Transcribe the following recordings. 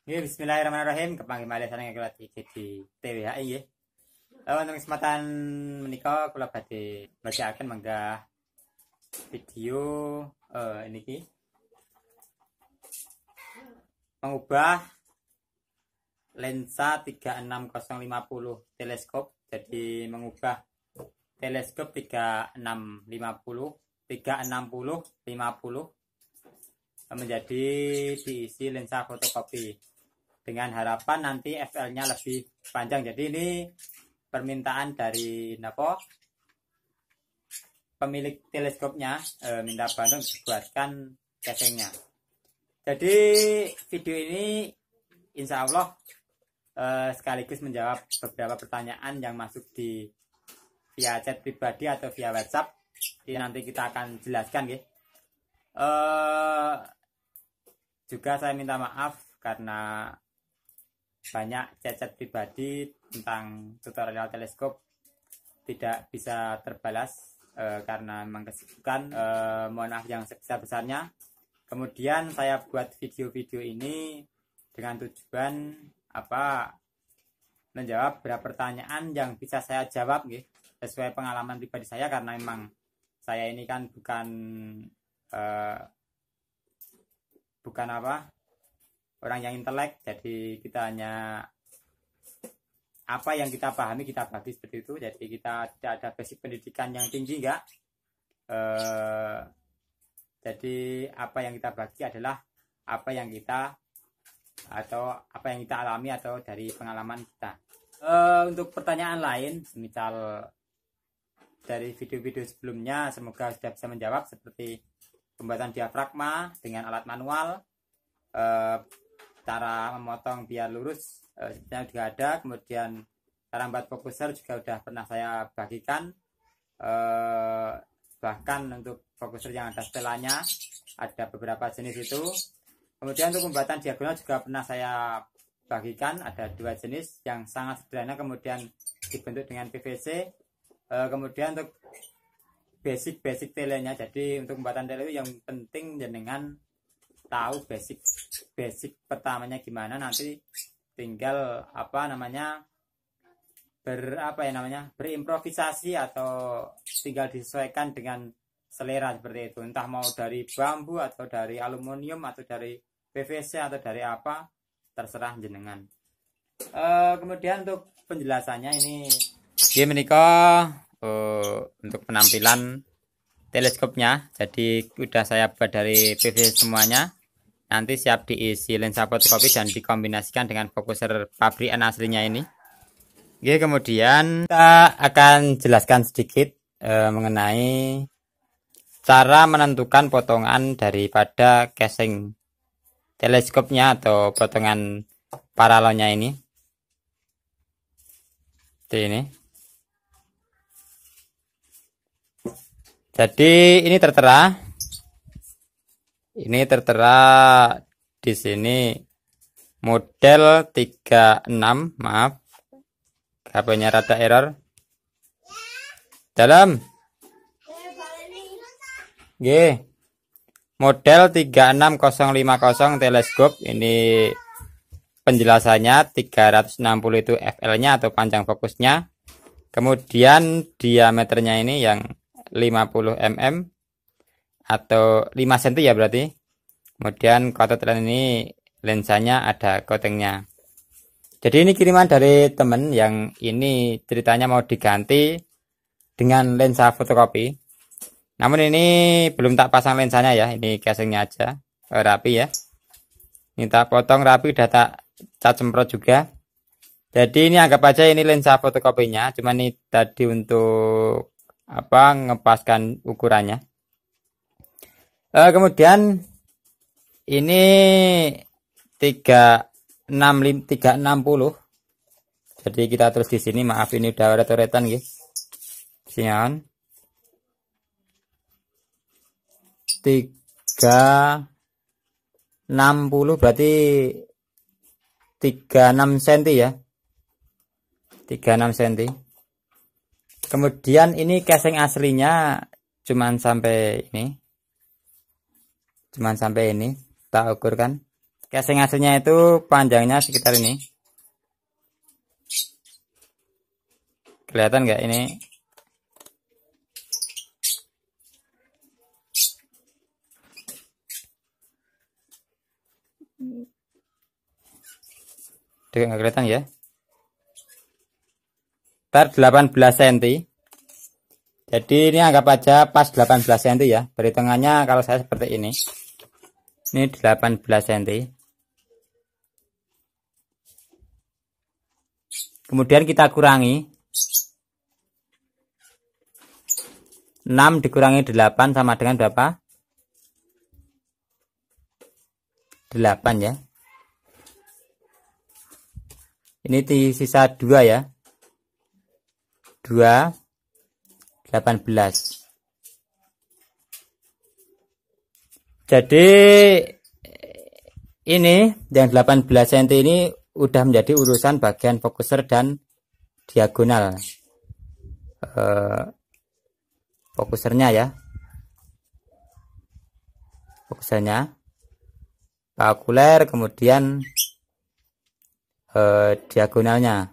Ya, bismillahirrahmanirrahim. Kepanggih malih sareng kula di TWHI nggih. Untuk kesempatan menika kula badhe bajakaken menggah video niki mengubah lensa 36050 teleskop. Jadi mengubah teleskop 360 50 menjadi diisi lensa fotokopi dengan harapan nanti FL-nya lebih panjang. Jadi ini permintaan dari pemilik teleskopnya, minta bantu dibuatkan casingnya. Jadi video ini insya Allah sekaligus menjawab beberapa pertanyaan yang masuk di via chat pribadi atau via WhatsApp. Jadi nanti kita akan jelaskan ya. Juga saya minta maaf karena banyak chat pribadi tentang tutorial teleskop tidak bisa terbalas karena memang kesibukan. Mohon maaf yang sebesar-besarnya. Kemudian saya buat video-video ini dengan tujuan menjawab beberapa pertanyaan yang bisa saya jawab sesuai pengalaman pribadi saya, karena memang saya ini kan bukan orang yang intelek, jadi kita hanya apa yang kita pahami kita bagi seperti itu. Jadi kita tidak ada basic pendidikan yang tinggi jadi apa yang kita bagi adalah apa yang kita alami atau dari pengalaman kita. Untuk pertanyaan lain semisal dari video-video sebelumnya, semoga sudah bisa menjawab, seperti pembuatan diafragma dengan alat manual, cara memotong biar lurus sebenarnya juga ada. Kemudian cara membuat fokuser juga sudah pernah saya bagikan, bahkan untuk fokuser yang ada setelahnya ada beberapa jenis itu. Kemudian untuk pembuatan diagonal juga pernah saya bagikan, ada dua jenis yang sangat sederhana kemudian dibentuk dengan PVC. Kemudian untuk basic telenya, jadi untuk pembuatan tele itu yang penting jenengan tahu basic pertamanya gimana, nanti tinggal berimprovisasi atau tinggal disesuaikan dengan selera seperti itu, entah mau dari bambu atau dari aluminium atau dari PVC atau dari apa, terserah jenengan. Kemudian untuk penjelasannya ini untuk penampilan teleskopnya. Jadi udah saya buat dari PVC semuanya, nanti siap diisi lensa fotokopi dan dikombinasikan dengan fokuser pabrikan aslinya ini. Oke, kemudian kita akan jelaskan sedikit mengenai cara menentukan potongan daripada casing teleskopnya atau potongan paralelnya ini. Ini. Jadi ini tertera di sini model 36, maaf HP-nya rada error. Dalam model 36050 teleskop ini, penjelasannya 360 itu FL-nya atau panjang fokusnya. Kemudian diameternya ini yang 50 mm atau 5 cm ya berarti. Kemudian kotak ini lensanya ada coatingnya. Jadi ini kiriman dari temen yang ini ceritanya mau diganti dengan lensa fotokopi. Namun ini belum tak pasang lensanya ya, ini casingnya aja rapi ya. Ini tak potong rapi, udah tak cat semprot juga. Jadi ini anggap aja ini lensa fotokopinya, cuma ini tadi untuk ngepaskan ukurannya. Kemudian ini 360. Jadi kita terus di sini, maaf ini udah ret-retan guys. Sian 360 berarti 36 cm ya. 36 cm. Kemudian ini casing aslinya cuman sampai ini. Tak ukur kan casing aslinya itu panjangnya sekitar ini. Kelihatan nggak ini? Nggak kelihatan ya. Ntar 18 cm. Jadi ini anggap aja pas 18 cm ya. Perhitungannya kalau saya seperti ini. Ini 18 cm. Kemudian kita kurangi. 6 dikurangi 8 sama dengan berapa? 8 ya. Ini sisa 2 ya. 2 18. Jadi ini yang 18 cm ini udah menjadi urusan bagian fokuser dan diagonal fokusernya ya. Fokusernya okuler, kemudian diagonalnya.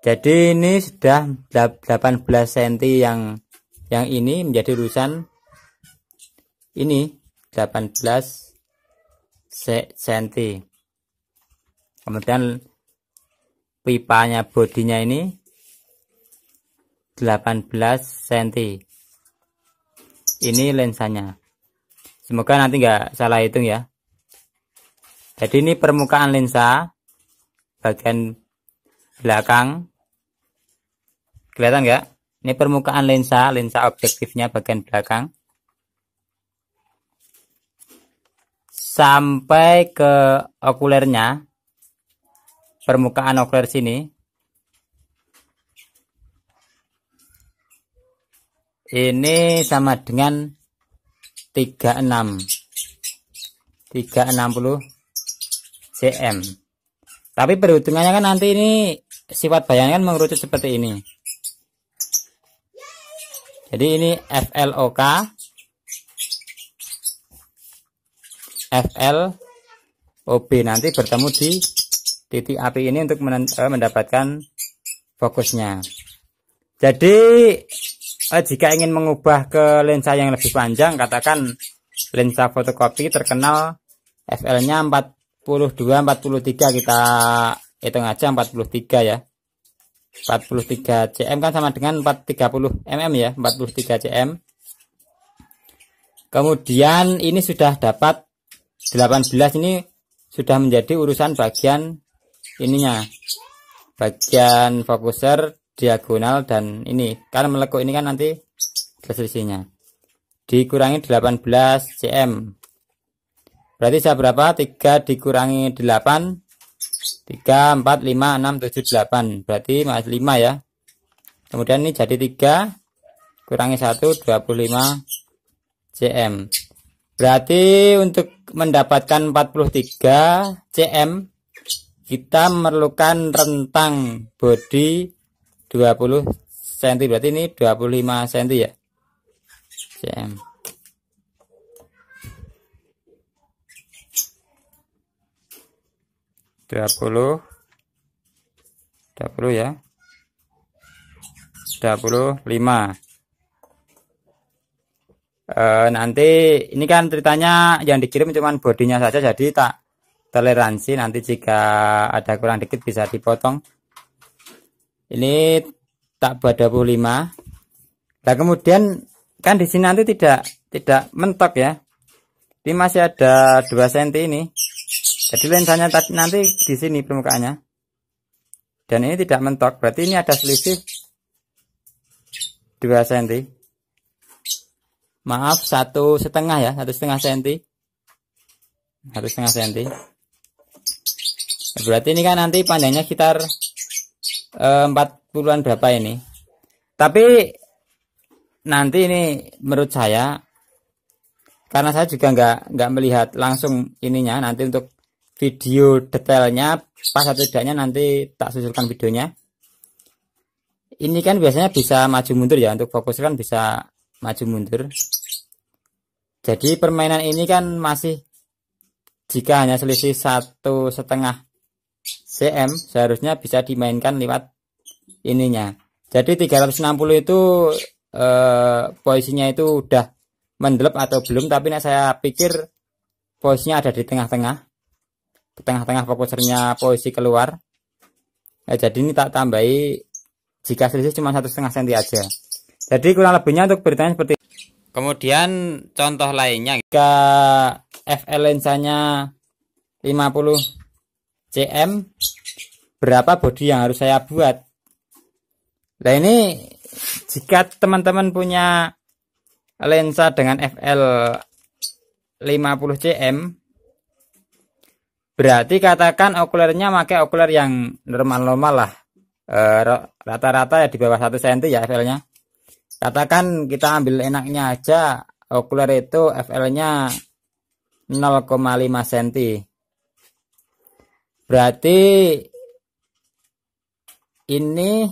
Jadi ini sudah 18 cm yang ini menjadi urusan ini 18 cm. Kemudian pipanya bodinya ini 18 cm. Ini lensanya. Semoga nanti nggak salah hitung ya. Jadi ini permukaan lensa bagian belakang. Kelihatan nggak? Ini permukaan lensa objektifnya bagian belakang. Sampai ke okulernya, permukaan okuler sini. Ini sama dengan 360 cm. Tapi perhitungannya kan nanti ini sifat bayangan mengerucut seperti ini. Jadi ini FLOK, FLOB nanti bertemu di titik api ini untuk mendapatkan fokusnya. Jadi jika ingin mengubah ke lensa yang lebih panjang, katakan lensa fotokopi terkenal FL-nya 42, 43, kita hitung aja 43 ya. 43 cm kan sama dengan 430 mm ya, 43 cm. Kemudian ini sudah dapat 18, ini sudah menjadi urusan bagian ininya. Bagian fokuser, diagonal, dan ini. Karena melekuk ini kan nanti selisihnya. Dikurangi 18 cm. Berarti saya berapa? 3 dikurangi 8. 3, 4, 5, 6, 7, 8. Berarti masih 5 ya. Kemudian ini jadi 3 kurangi 1, 25 cm. Berarti untuk mendapatkan 43 cm kita memerlukan rentang bodi 20 cm. Berarti ini 25 cm ya. cm. Dua puluh ya, 25. Nanti ini kan ceritanya yang dikirim cuman bodinya saja, jadi tak toleransi, nanti jika ada kurang dikit bisa dipotong. Ini tak buat 25. Nah kemudian kan di sini nanti tidak mentok ya, ini masih ada 2 cm ini. Jadi lensanya nanti di sini permukaannya, dan ini tidak mentok, berarti ini ada selisih 2 cm. Maaf, 1,5 ya, 1,5 cm. 1,5 cm. Berarti ini kan nanti panjangnya sekitar 40-an berapa ini. Tapi nanti ini menurut saya, karena saya juga nggak melihat langsung ininya, nanti untuk video detailnya pas atau tidaknya nanti tak susulkan videonya. Ini kan biasanya bisa maju mundur ya, untuk fokus kan bisa maju mundur. Jadi permainan ini kan masih, jika hanya selisih 1,5 cm seharusnya bisa dimainkan lewat ininya. Jadi 360 itu posisinya itu udah mendelep atau belum, tapi saya pikir posisinya ada di tengah-tengah fokusernya posisi keluar. Jadi ini tak tambahi jika selisih cuma 1,5 cm aja. Jadi kurang lebihnya untuk beritanya seperti itu. Kemudian contoh lainnya, jika FL lensanya 50 cm, berapa bodi yang harus saya buat? Nah ini jika teman-teman punya lensa dengan FL 50 cm, berarti katakan okulernya pakai okuler yang normal-normal lah, rata-rata ya di bawah 1 cm ya FL-nya. Katakan kita ambil enaknya aja, okuler itu FL-nya 0,5 cm. Berarti ini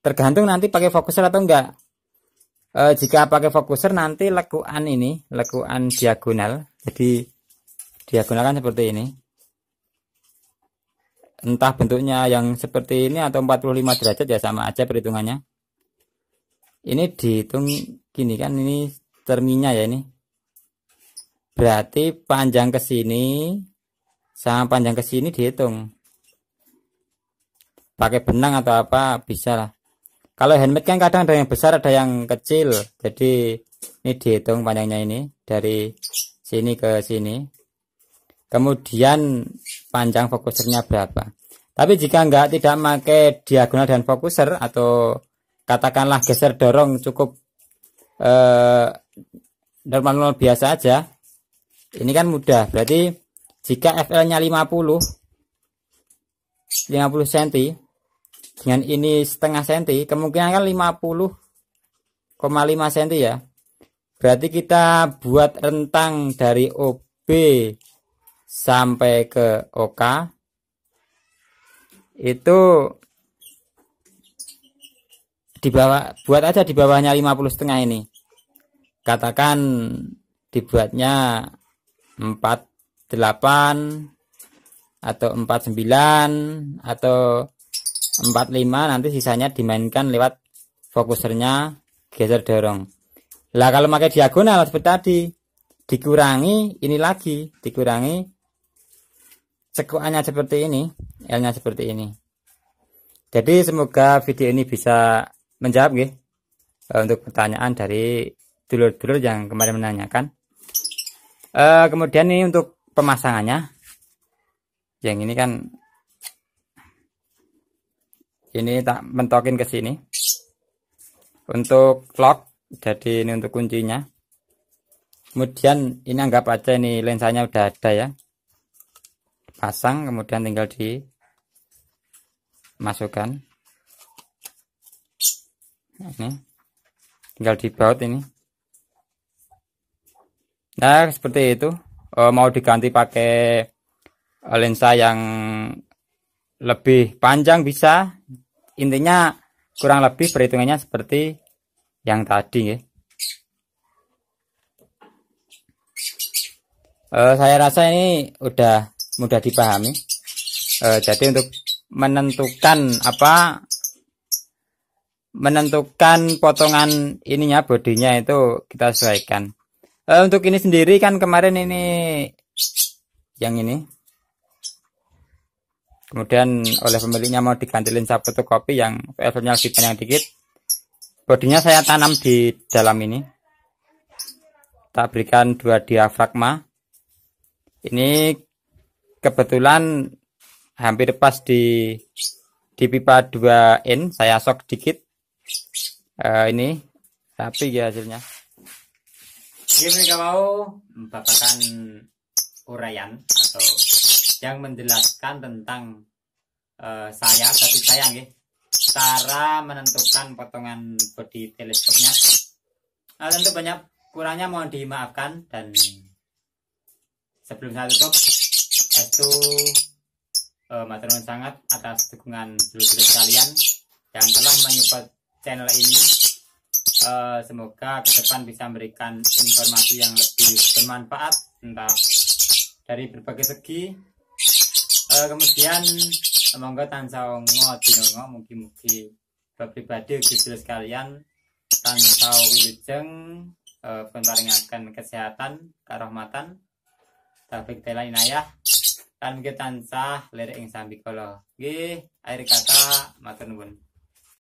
tergantung nanti pakai fokuser atau enggak. Jika pakai fokuser nanti lekuan ini, lekuan diagonal. Jadi diagonal kan seperti ini. Entah bentuknya yang seperti ini atau 45 derajat ya sama aja perhitungannya. Ini dihitung gini kan, ini terminnya ya ini. Berarti panjang ke sini sama panjang ke sini dihitung. Pakai benang atau apa bisa lah. Kalau handmade kan kadang ada yang besar ada yang kecil. Jadi ini dihitung panjangnya ini dari sini ke sini. Kemudian panjang fokusernya berapa. Tapi jika tidak pakai diagonal dan fokuser atau katakanlah geser dorong cukup normal biasa aja, ini kan mudah. Berarti jika FL-nya 50 cm dengan ini setengah cm, kemungkinan kan 50,5 cm ya. Berarti kita buat rentang dari OB sampai ke OK itu di bawah, buat aja di bawahnya 50,5 ini. Katakan dibuatnya 48 atau 49 atau 45, nanti sisanya dimainkan lewat fokusernya geser dorong. Lah kalau pakai diagonal seperti tadi, dikurangi ini lagi, dikurangi cekuannya seperti ini, L-nya seperti ini. Jadi semoga video ini bisa menjawab ya, untuk pertanyaan dari dulur-dulur yang kemarin menanyakan. Kemudian ini untuk pemasangannya, yang ini kan ini tak mentokin ke sini untuk lock, jadi ini untuk kuncinya. Kemudian ini anggap aja ini lensanya udah ada ya, pasang, kemudian tinggal dimasukkan. Ini tinggal dibaut ini. Nah seperti itu. Mau diganti pakai lensa yang lebih panjang bisa, intinya kurang lebih perhitungannya seperti yang tadi ya. Saya rasa ini udah mudah dipahami. Jadi untuk menentukan potongan ininya, bodinya itu kita sesuaikan. Untuk ini sendiri kan kemarin ini yang ini, kemudian oleh pemiliknya mau diganti lensa fotokopi yang levelnya lebih panjang dikit, bodinya saya tanam di dalam ini, tak berikan 2 diafragma. Ini kebetulan hampir pas di pipa 2 in, saya sok dikit. Ini tapi ya hasilnya. Ini mereka mau membapakan uraian atau yang menjelaskan tentang saya ya, cara menentukan potongan bodi teleskopnya. Tentu banyak kurangnya mohon dimaafkan, dan sebelum saya tutup, itu matur nuwun sangat atas dukungan dulur-dulur sekalian yang telah menyupport channel ini. Semoga ke depan bisa memberikan informasi yang lebih bermanfaat entah dari berbagai segi. Kemudian monggo tansah ngodinongo mugi-mugi pribadi ugi sekalian tansah wilujeng paringaken kesehatan karahmatan taufik tela inayah lan mugi tansah lirik ing sambikala. Nggih, akhir kata matur nuwun.